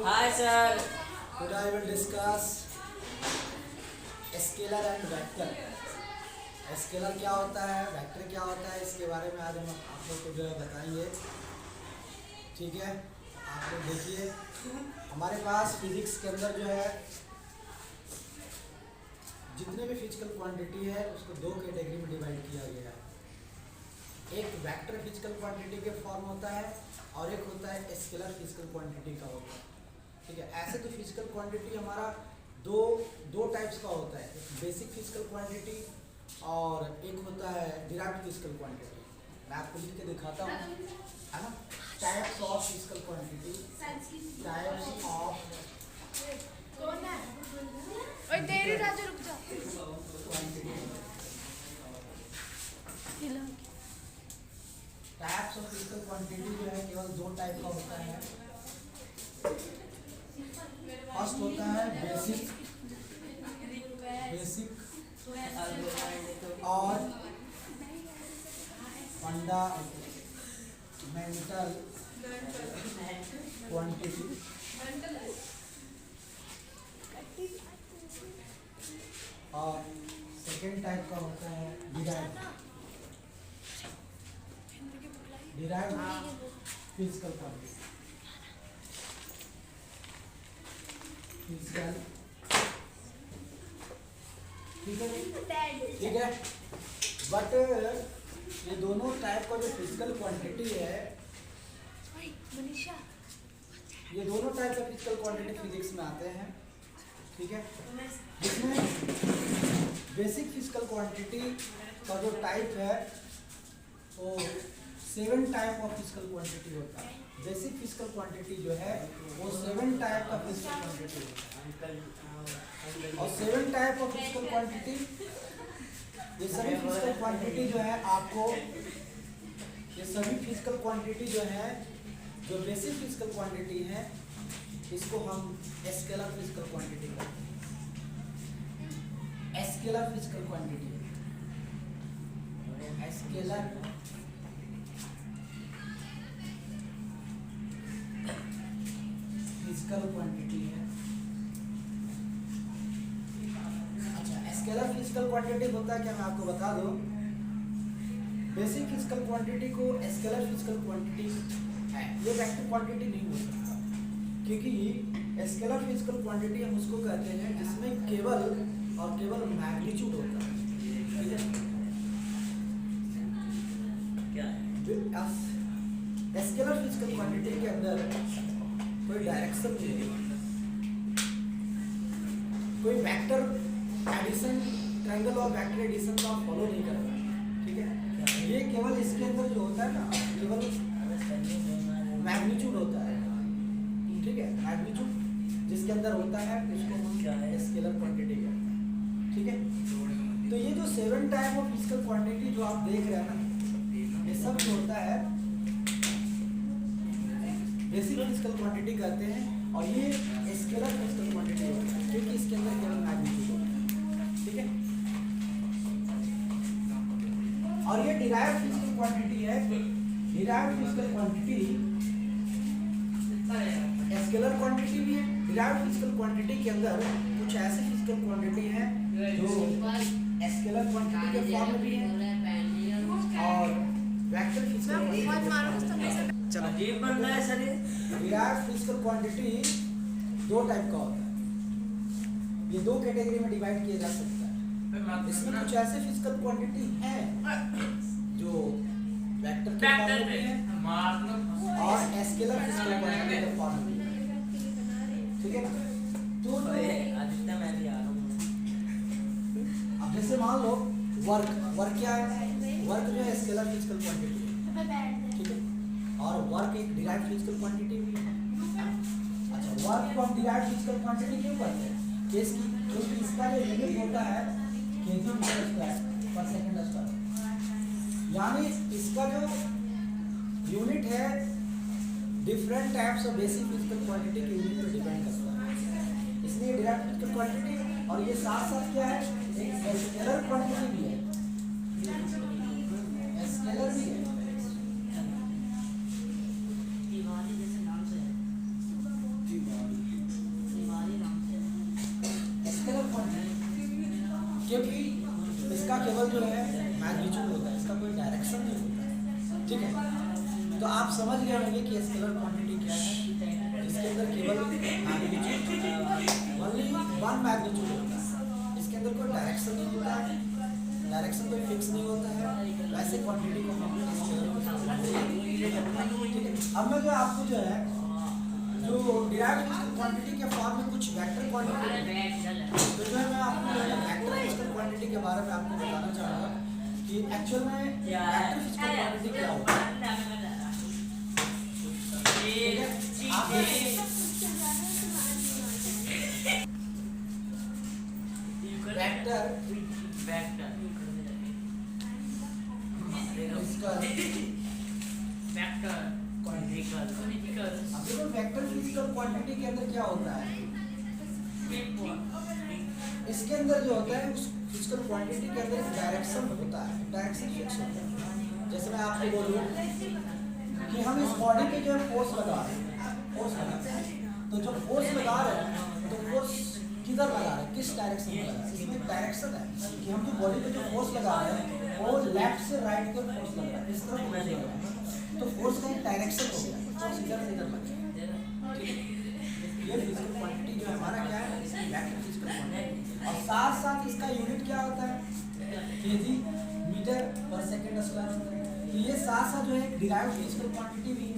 Hi sir. Today I will discuss scalar and vector. Scalar क्या होता है, vector क्या होता है, इसके बारे में आज हम आप लोग को जो है बताएंगे। ठीक है, आप लोग देखिए हमारे पास फिजिक्स के अंदर जो है जितने भी फिजिकल क्वांटिटी है उसको दो कैटेगरी में डिवाइड किया गया है। एक वेक्टर फिजिकल क्वांटिटी के फॉर्म होता है और एक होता है स्केलर फिजिकल क्वांटिटी का होता है। ठीक है, ऐसे तो फिजिकल क्वांटिटी हमारा दो टाइप्स का होता है, एक बेसिक फिजिकल क्वांटिटी और एक होता है डिराइव्ड फिजिकल क्वांटिटी। मैं आपको लिख के दिखाता हूँ, है ना। Types of physical quantity, types of types of physical quantity जो है केवल दो टाइप का होता है। फर्स्ट होता है बेसिक और फंडामेंटल क्वांटिटी और सेकेंड टाइप का होता है डिराइव्ड फिजिकल क्वांटिटी। ठीक है, बट ये दोनों टाइप का जो फिजिकल क्वांटिटी है, ये दोनों टाइप का फिजिकल क्वांटिटी फिजिक्स में आते हैं। ठीक है, जिसमें बेसिक फिजिकल क्वांटिटी का जो टाइप है वो 7 टाइप ऑफ फिजिकल क्वांटिटी होता है। बेसिक फिजिकल क्वांटिटी जो है वो 7 टाइप का फिजिकल क्वांटिटी होता है। और 7 टाइप ऑफ फिजिकल क्वांटिटी, ये सभी फिजिकल क्वांटिटी जो है आपको, ये सभी फिजिकल क्वांटिटी जो है जो बेसिक फिजिकल क्वांटिटी है इसको हम स्केलर फिजिकल क्वांटिटी कहते हैं। Scalar physical quantity, scalar physical quantity है। अच्छा, स्केलर फिजिकल क्वांटिटी होता है क्या, मैं आपको बता दूं। बेसिक फिजिकल क्वांटिटी को स्केलर फिजिकल क्वांटिटी है, ये वेक्टर क्वांटिटी नहीं हो सकता, क्योंकि स्केलर फिजिकल क्वांटिटी हम उसको कहते हैं जिसमें केवल और केवल मैग्नीट्यूड होता है। ठीक है, स्केलर फिजिकल क्वांटिटी के अंदर कोई डायरेक्शन नहीं है, कोई वेक्टर एडिशन, ट्रायंगल और वेक्टर एडिशन का फॉलो नहीं करता। ठीक है, ये केवल इसके अंदर जो होता है ना, केवल मैग्नीट्यूड होता है। ठीक है, मैग्नीट्यूड जिसके अंदर होता है उसको हम स्केलर क्वांटिटी कहते हैं। ठीक है, तो ये जो 7 टाइप ऑफ फिजिकल क्वांटिटी जो आप देख रहे हैं ना, ये सब जो होता है बेसिक फिजिकल क्वांटिटी कहते हैं और ये स्केलर फिजिकल क्वांटिटी होता है क्योंकि इसके अंदर केवल मैग्नीट्यूड होता है। ठीक है, और ये डिराइव्ड फिजिकल क्वांटिटी है। Derived physical quantity scalar quantity भी है। डिराइव्ड फिजिकल क्वांटिटी के अंदर कुछ ऐसे फिजिकल क्वांटिटी है जो स्केलर क्वांटिटी के फॉर्म में भी है और वेक्टर फिजिकल चलो अजीब बन रहा है सर ये। डिराइव्ड फिजिकल क्वांटिटी दो टाइप का होता है, ये दो कैटेगरी में डिवाइड किया जा सकता है। इसमें कुछ ऐसे फिजिकल क्वांटिटी है जो वेक्टर के फॉर्म में है और स्केलर फिजिकल क्वांटिटी के फॉर्म में है। ठीक है ना, तो आदित्य मैं भी आ रहा हूँ। अब जैसे मान लो वर्क क्या है, वर्क जो है स्केलर फिजिकल क्वांटिटी है। ठीक है, और वर्क एक डिराइव्ड फिजिकल क्वांटिटी भी है। अच्छा, वर्क को हम डिराइव्ड फिजिकल क्वांटिटी क्यों कहते हैं, क्योंकि इसका जो यूनिट होता है केजी मीटर स्क्वायर पर सेकंड स्क्वायर, यानी इसका जो यूनिट है different types of basic physical quantity के यूनिट पर डिपेंड करता है, इसलिए डिराइव्ड फिजिकल क्वांटिटी। और ये साथ साथ क्या है, एक स्केलर क्वांटिटी भी है, स्केलर भी है। दिवाली जैसे नाम से है। ये भी इसका केवल जो है मैग्नीट्यूड होता है, इसका कोई डायरेक्शन नहीं होता है, ठीक है। तो आप समझ गए होंगे कि स्केलर क्वांटिटी क्या है, जिसके अंदर केवल मैग्नीट्यूड ओनली वन मैग्नीट्यूड होता है, इसके अंदर कोई डायरेक्शन नहीं होता है, डायरेक्शन कोई फिक्स नहीं होता है, वैसे क्वांटिटी को हम स्केलर, ठीक है। अब मैं जो आपको जो है जो डिराइव्ड क्वांटिटी के फॉर्म में कुछ वेक्टर क्वांटिटी, तो जो है मैं आपको वेक्टर फिजिकल क्वांटिटी के बारे में आपको बताना चाहूँगा कि एक्चुअल में वेक्टर फिजिकल क्वांटिटी क्या होता है, ठीक है। आप देखिए वेक्टर अब देखो वेक्टर फिजिकल क्वांटिटी के अंदर क्या होता है, इसके अंदर जो होता है उस फिजिकल क्वांटिटी के अंदर एक डायरेक्शन होता है, डायरेक्शन फिक्स होता है। जैसे मैं आपको बोलूँ कि हम इस बॉडी पे जो है फोर्स लगा रहे हैं, फोर्स लगा रहे हैं, तो जब फोर्स लगा रहे हैं तो फोर्स किधर लगा रहे हैं, किस डायरेक्शन में लगा रहे हैं, इसमें एक डायरेक्शन है कि हम जो बॉडी पे जो फोर्स लगा रहे हैं वो लेफ्ट से राइट की फोर्स लग रहा है, इस तरफ फोर्स लग रहा है, तो फोर्स का एक डायरेक्शन हो गया, फोर्स इधर से इधर लग गया, ठीक है। ये फिजिकल क्वांटिटी जो है हमारा क्या है, वेक्टर फिजिकल क्वांटिटी, और साथ साथ इसका यूनिट क्या होता है, केजी मीटर पर सेकंड स्क्वायर। तो ये साथ साथ जो है डिराइव्ड फिजिकल क्वांटिटी भी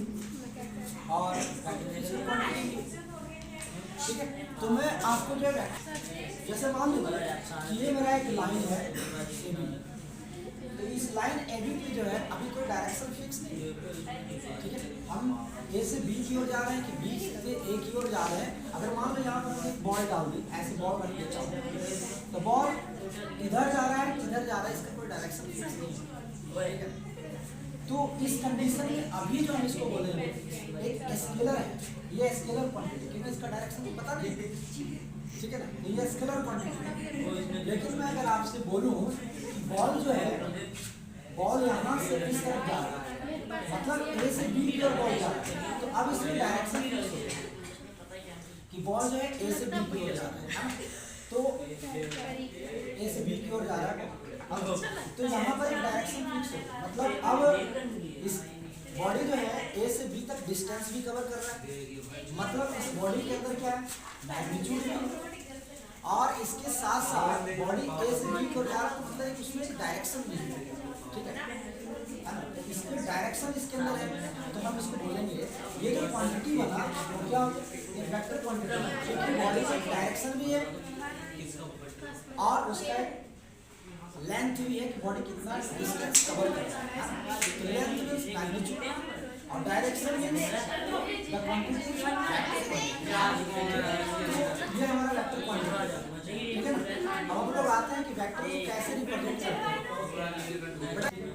और वेक्टर फिजिकल क्वांटिटी भी, ठीक है। तो मैं आपको जो है जैसे मान लीजिए कि ये मेरा एक लाइन है AB, तो इस लाइन AB पे जो है अभी कोई डायरेक्शन फिक्स नहीं है, ठीक है। हम A से B की ओर जा रहे हैं कि B से A की ओर जा रहे हैं। अगर मान लो यहाँ पर मैंने एक बॉल डाल दी, ऐसे बॉल रख देता हूँ, तो बॉल इधर जा रहा है इधर जा रहा है, इसका कोई डायरेक्शन फिक्स नहीं है, ठीक है। तो इस कंडीशन में अभी जो हम इसको बोलेंगे एक स्केलर है, ये स्केलर क्वांटिटी, क्योंकि इसका डायरेक्शन पता नहीं, ठीक है ना, तो ये स्केलर क्वांटिटी। लेकिन मैं अगर आपसे बोलूँ बॉल जो है, बॉल यहाँ से इस तरफ जा रहा है, मतलब A से B की ओर बॉल जा रहा है, तो अब इसमें डायरेक्शन फिक्स हो गया कि बॉल जो है A से B की ओर जा रहा है, तो A से B की ओर जा रहा है, अब तो यहाँ पर एक डायरेक्शन फिक्स हो, मतलब अब इस बॉडी जो है A से B तक डिस्टेंस भी कवर कर रहा है, मतलब इस बॉडी के अंदर क्या है, मैग्नीट्यूड भी, और इसके साथ साथ बॉडी A से B को जा रहा है, तो मतलब उसमें डायरेक्शन भी है, ठीक है। इसमें डायरेक्शन इसके अंदर है, तो हम इसको बोलेंगे ये जो क्वांटिटी बना वो क्या ये वेक्टर क्वांटिटी, क्योंकि बॉडी का डायरेक्शन भी है और उसका लेंथ भी है कि बॉडी कितना डिस्टेंस कवर कर रहा है, तो लेंथ मींस मैग्नीट्यूड और direction means the quantity is ये हमारा वेक्टर क्वांटिटी, ठीक है ना। अब हम लोग आते हैं कि वेक्टर को कैसे रिप्रेजेंट करते हैं।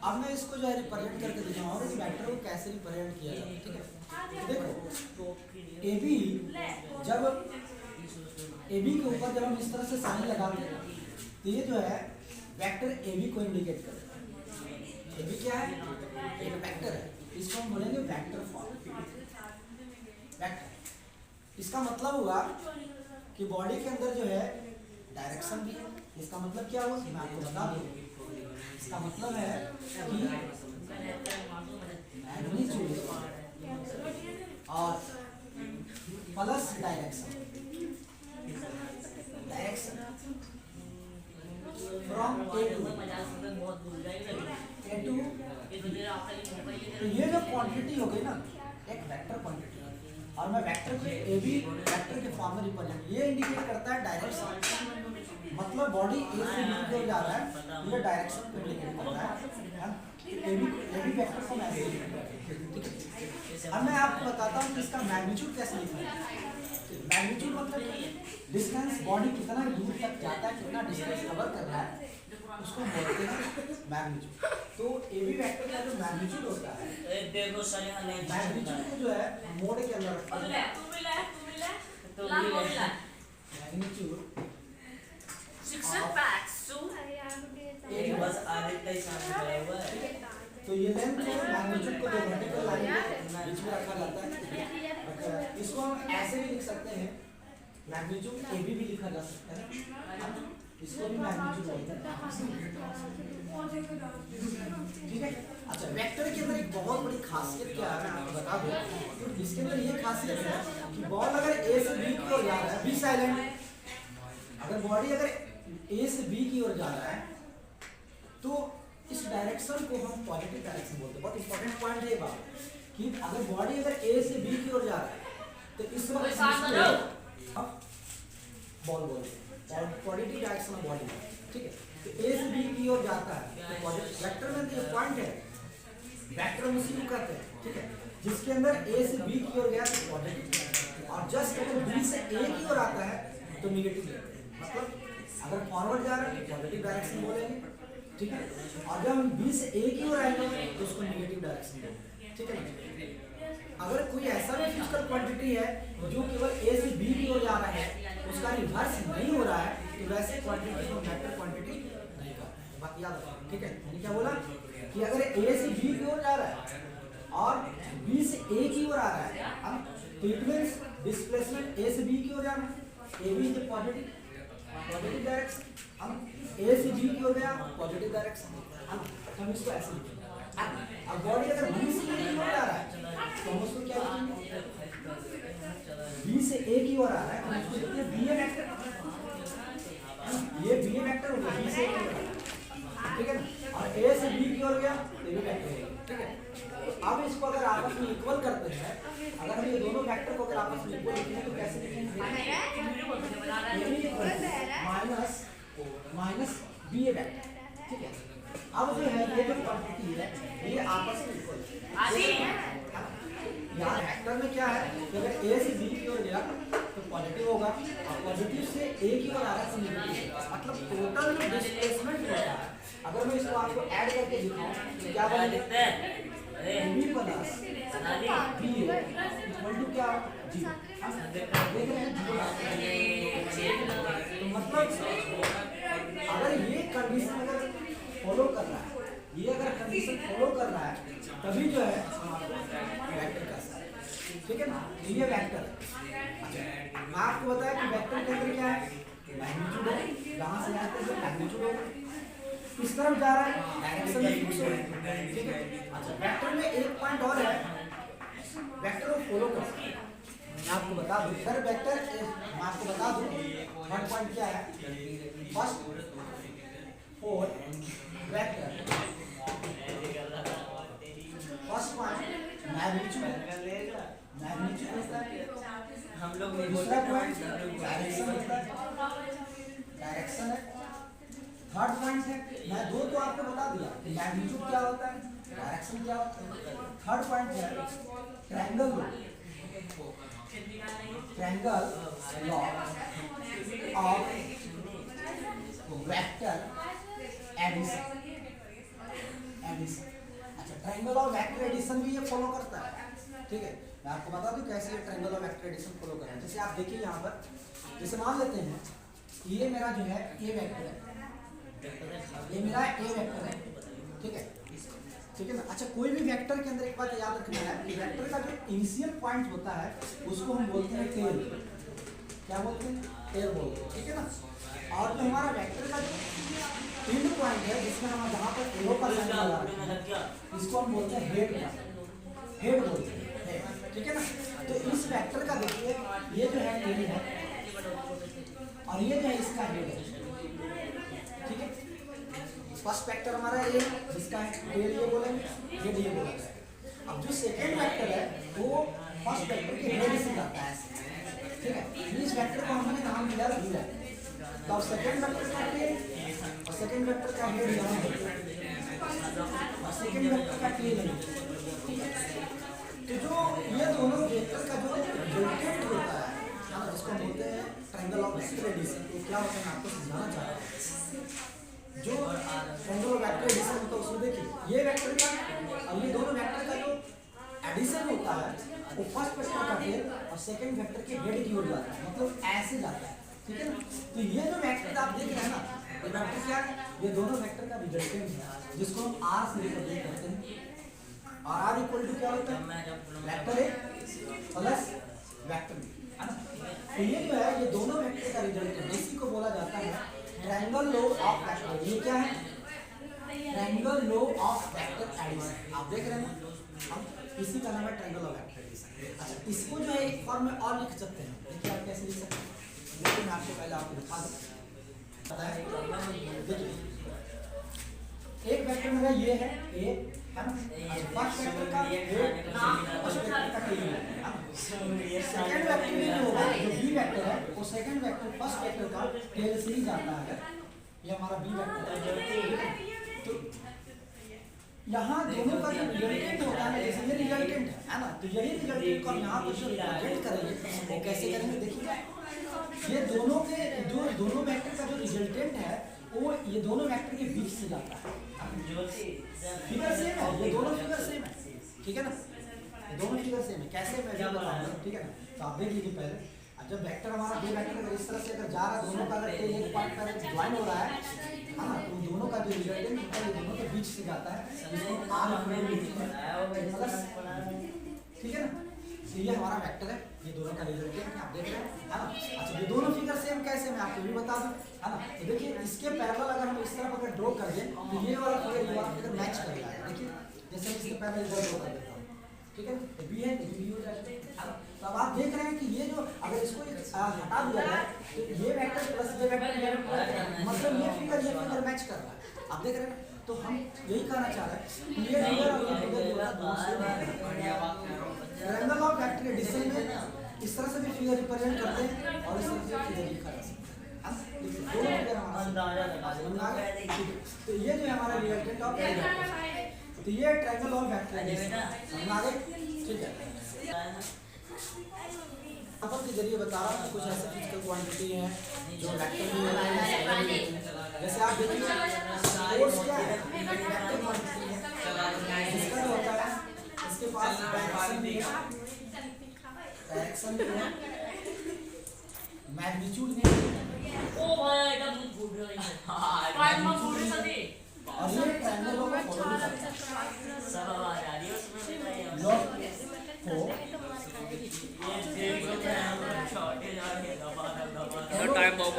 अब मैं इसको जो है रिप्रेजेंट करके दिखाऊंगा कि वेक्टर को कैसे रिप्रेजेंट किया जाता है, ठीक है। देखो AB जब AB के ऊपर जब हम इस तरह से साइन लगाते हैं तो ये जो है वेक्टर AB को इंडिकेट करता है। AB क्या है, एक वेक्टर है, इसको हम बोलेंगे वेक्टर फॉर्म, वेक्टर। इसका मतलब हुआ कि बॉडी के अंदर जो है डायरेक्शन भी है, इसका मतलब क्या हुआ मैं आपको बता दूं, इसका मतलब है कि मैग्नीट्यूड और plus direction, direction from A to तो ये जो क्वांटिटी हो गई ना एक वेक्टर क्वांटिटी, और मैं वेक्टर को AB वेक्टर के फॉर्म में रिप्रेजेंट, ये इंडिकेट करता है डायरेक्शन, मतलब बॉडी A से B की ओर जा रहा है, ये डायरेक्शन को इंडिकेट करता है, AB वेक्टर को मैग्नीट्यूड। अब मैं आपको बताता हूँ कि इसका मैग्नीट्यूड कैसे लिखना है। मैग्नीट्यूड मतलब डिस्टेंस, बॉडी कितना दूर तक जाता है, कितना डिस्टेंस कवर कर रहा है, उसको बोलते हैं मैग्नीट्यूड। तो AB वेक्टर का जो मैग्नीट्यूड होता है, मैग्नीट्यूड को जो है मोड के अंदर रखते हैं, मैग्नीट्यूड बस आदित्य ही सामने हुआ है। तो ये लेंथ है, मैग्नीट्यूड को दो वर्टिकल लाइन के बीच में रखा जाता है, इसको हम ऐसे भी लिख सकते हैं, मैग्नीट्यूड AB भी लिखा जा सकता है, इसको भी मैग्नीट्यूड बोलते हैं। ठीक है। अच्छा, वेक्टर के अंदर एक बहुत बड़ी खासियत क्या है मैं आपको बता दूं। इसके अंदर ये खासियत है कि बॉल अगर ए से बी की ओर जा रहा है, बी साइलेंट, अगर बॉडी अगर ए से बी की ओर जा रहा है तो इस डायरेक्शन को हम पॉजिटिव डायरेक्शन बोलते हैं। बहुत इंपॉर्टेंट पॉइंट है ये बात कि अगर बॉडी अगर ए से बी की ओर जा रहा है तो इस वक्त बॉल बोलते हैं पॉजिटिव डायरेक्शन ऑफ बॉडी। ठीक है, तो ए से बी की ओर जाता है तो पॉजिटिव वेक्टर में जो पॉइंट है वेक्टर हम उसी को कहते हैं। ठीक है, जिसके अंदर ए से बी की ओर गया तो पॉजिटिव, और जस्ट अगर बी से ए की ओर आता है तो नेगेटिव लेते हैं। मतलब अगर फॉरवर्ड जा रहा है तो पॉजिटिव डायरेक्शन बोलेंगे। ठीक है, और जब हम बी से ए की ओर आएंगे तो उसको नेगेटिव डायरेक्शन बोलेंगे। ठीक है, अगर कोई ऐसा भी फिजिकल क्वांटिटी है जो केवल ए से बी की ओर जा रहा है, उसका रिवर्स नहीं हो रहा है, तो वैसे क्वांटिटी को वेक्टर क्वांटिटी नहीं करते हैं। बात याद रखो। ठीक है, मैंने क्या बोला कि अगर ए से बी की ओर जा रहा है और बी से ए की ओर आ रहा है, तो इट मींस डिस्प्लेसमेंट ए से बी की ओर जाना है। A B is positive direction, हम ए से बी की ओर गया पॉजिटिव डायरेक्शन, हम इसको ऐसे लिखेंगे। अब बॉडी अगर बी से ए की ओर जा रहा है तो हम उसको क्या लिखेंगे, बी से ए की ओर आ रहा है हम उसको लिखते हैं बी ए वेक्टर। ये बी ए वेक्टर होगा बी से ए की ओर। ठीक है ना, और ए से बी की ओर गया तो ये वेक्टर होगा। ठीक है, अब इसको अगर आपस में इक्वल करते हैं, अगर हम ये दोनों वेक्टर को अगर आपस में इक्वल लिखेंगे तो कैसे लिखेंगे, माइनस बी ए वेक्टर। ठीक है, अब जो है ये जो क्वांटिटी है ये आपस में इक्वल है। यहाँ वेक्टर में क्या है कि अगर ए से बी की ओर गया तो पॉजिटिव होगा, और पॉजिटिव से ए की ओर आ रहा है तो नेगेटिव होगा। मतलब टोटल जो डिस्प्लेसमेंट होता है, अगर मैं इसको आपको ऐड करके दिखाऊं तो क्या बनेगा, B plus B equal to क्या, जी। देख रहे हैं, तो मतलब अगर ये कंडीशन अगर फॉलो कर रहा है, ये अगर कंडीशन फॉलो कर रहा है तभी जो है वेक्टर का साइन। ठीक है ना, ये वेक्टर। अच्छा, मैं आपको बताया कि वेक्टर के अंदर क्या है, मैग्नीट्यूड है, जहां से यहाँ तक मैग्नीट्यूड है, इस तरफ जा रहा है डायरेक्शन में फिक्स है। ठीक है, अच्छा वेक्टर में एक पॉइंट और है, वेक्टर को फॉलो कर सकते हैं। मैं आपको बता दूं सर वेक्टर, मैं आपको बता दूं थर्ड पॉइंट क्या है, first four vector, first point magnitude होता है, हम लोग दूसरा पॉइंट डायरेक्शन होता है, डायरेक्शन है। थर्ड पॉइंट है, मैं दो तो आपको बता दिया मैग्नीट्यूड क्या होता है, डायरेक्शन क्या होता है। थर्ड पॉइंट है triangle law of vector addition. अच्छा, ट्रायंगल ऑफ वेक्टर एडिशन भी ये फॉलो करता है। ठीक है, मैं आपको बता दूं कैसे ये triangle of vector addition follow कर रहा है। जैसे आप देखिए यहाँ पर, जैसे मान लेते हैं ये मेरा जो है ए वेक्टर है, ये मेरा ए वेक्टर है। ठीक है, ठीक है ना। अच्छा, कोई भी वेक्टर के अंदर एक बात याद रखना है कि वेक्टर का जो इनिशियल पॉइंट होता है उसको हम बोलते हैं टेल। क्या बोलते हैं, टेल बोलते हैं। ठीक है ना, और जो हमारा वेक्टर का जो एंड पॉइंट है जिसमें हम जहाँ पर एरो का साइन लगा रहे हैं इसको हम बोलते हैं हेड बोलते हैं। ठीक है ना, तो इस वेक्टर का देखिए ये जो है टेल है और ये जो है इसका हेड है। ठीक है, फर्स्ट वेक्टर हमारा ये जिसका टेल ये बोलेंगे, हेड ये बोला जाएगा। अब जो सेकंड वेक्टर है वो फर्स्ट वेक्टर के हेड से जाता है। ठीक है, इस वेक्टर को हमने नाम दिया बी वेक्टर। तो अब सेकंड वेक्टर का टेल और सेकंड वेक्टर का हेड यहाँ है और सेकंड वेक्टर का टेल है। तो जो ये दोनों वेक्टर का जो रिजल्टेंट होता है जिसको बोलते हैं ट्रायंगल ऑफ वेक्टर एडिशन, तो क्या होता है मैं आपको समझाना चाह रहा हूँ। जो ट्रायंगल ऑफ वेक्टर एडिशन होता है उसमें देखिए ये वेक्टर का और ये दोनों वेक्टर का जो एडिशन होता है वो फर्स्ट वेक्टर का टेल और सेकंड वेक्टर के हेड की ओर जाता है, मतलब ऐसे जाता है। ठीक है ना, तो ये जो वेक्टर आप देख रहे हैं ना, ये वेक्टर क्या है, ये दोनों वेक्टर का रिजल्टेंट है जिसको हम आर से रिप्रेजेंट करते हैं। और आर इक्वल टू क्या होता है, vector A plus vector B, है ना। तो ये जो है ये दोनों वेक्टर का रिजल्टेंट, इसी को बोला जाता है ट्रायंगल लॉ ऑफ वेक्टर, ये क्या है? Triangle law of vector addition. आप देख रहे हैं हम इसी का नाम है triangle law of vector addition. अच्छा, इसको जो है एक फॉर्म में और लिख सकते हैं। देखिए आप कैसे लिख सकते हैं, लेकिन मैं आपको पहले आपको दिखा दूं। पता है, देखिए एक वेक्टर मेरा ये है ए, है ना? फर्स्ट वेक्टर का ए, फर्स्ट वेक्टर का ए है। सेकंड वेक्टर में जो होगा, जो बी वेक्टर है, वो सेकंड वेक्टर फर्स्ट वेक्टर का टेल से ही जाता है। ये हमारा बी वेक्टर है। तो यहाँ दोनों का जो रिजल्टेंट होता है, जैसे ये रिजल्टेंट है ना, तो यही रिजल्टेंट को हम यहाँ पर जो रिप्रेजेंट करेंगे वो कैसे करेंगे? देखिए ये दोनों के जो दोनों वेक्टर का जो रिजल्टेंट है वो ये दोनों वेक्टर के बीच से जाता है। फिगर सेम है, ये दोनों फिगर सेम है, ठीक है ना? ये दोनों फिगर सेम है। कैसे मैं भी बताऊंगा, ठीक है ना? तो आप देख लीजिए पहले, जब वेक्टर हमारा बी वेक्टर अगर इस तरह से अगर जा रहा है, दोनों का अगर एक पॉइंट पर ज्वाइन हो रहा है ना, तो दोनों का जो रिजल्टेंट होता है ये दोनों के बीच से जाता है, इसको आर प्लस, ठीक है ना? तो ये हमारा वेक्टर है, ये दोनों का रिजल्टेंट आप देख रहे हैं, है ना? अच्छा, ये दोनों फिगर सेम कैसे, मैं आपको भी बता दूं, है ना? तो देखिए इसके पैरेलल अगर हम इस तरफ अगर ड्रॉ कर दें तो ये वाला फिगर ये वाला फिगर मैच कर जाएगा। देखिए जैसे इसके पैरेलल इधर ड्रॉ कर देता हूं, ठीक है? तो बी है तो बी हो जाएगा, है ना? तो अब आप देख रहे हैं कि ये जो अगर इसको हटा दिया जाए तो ये वेक्टर प्लस ये वेक्टर, मतलब ये फिगर मैच कर रहा है। आप देख रहे हैं, तो हम यही कहना चाह रहे हैं कि ये फिगर और ये फिगर ये दोनों से ट्रायंगल ऑफ वेक्टर एडिशन में इस तरह से भी फिगर रिप्रेजेंट करते हैं और इस तरह से फिगर लिखा जा सकता है। दोनों फिगर हमारा, तो ये जो हमारा रिजल्टेंट ऑफ वेक्टर, तो ये ट्रायंगल ऑफ वेक्टर एडिशन समझ आ गई, ठीक है? यहाँ के जरिए बता रहा हूँ कुछ ऐसे फिजिकल क्वांटिटी हैं जो वेक्टर में होते हैं। जैसे आप देखिए फोर्स क्या है, वेक्टर क्वांटिटी है। इसका जो होता है इसके पास डायरेक्शन भी है, मैग्नीट्यूड भी है, ओ भाई এটা বহুত গুড হইছে পাঁচ মাস ঘুরে সাথে और ये ट्रायंगल को फॉलो भी करता है। सब आ रही है उसमें बताइए लॉग को ये देखो मैं छोटे जाके दबा टाइम बहुत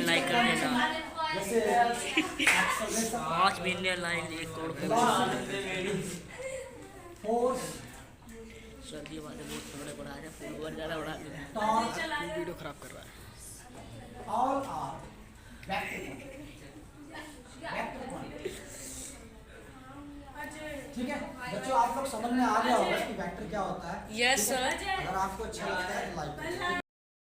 लाइक कर देना, 5 million like 1 crore force sir की बातें बहुत तगड़े बढ़ा रहे हैं, बहुत ज़्यादा बढ़ा रहे हैं, वीडियो खराब कर रहा है। ऑल आर वेक्टर, ठीक है बच्चों, आप लोग समझ में आ गया होगा कि वेक्टर क्या होता है। Yes sir. अगर आपको अच्छा लगता है तो लाइक करें।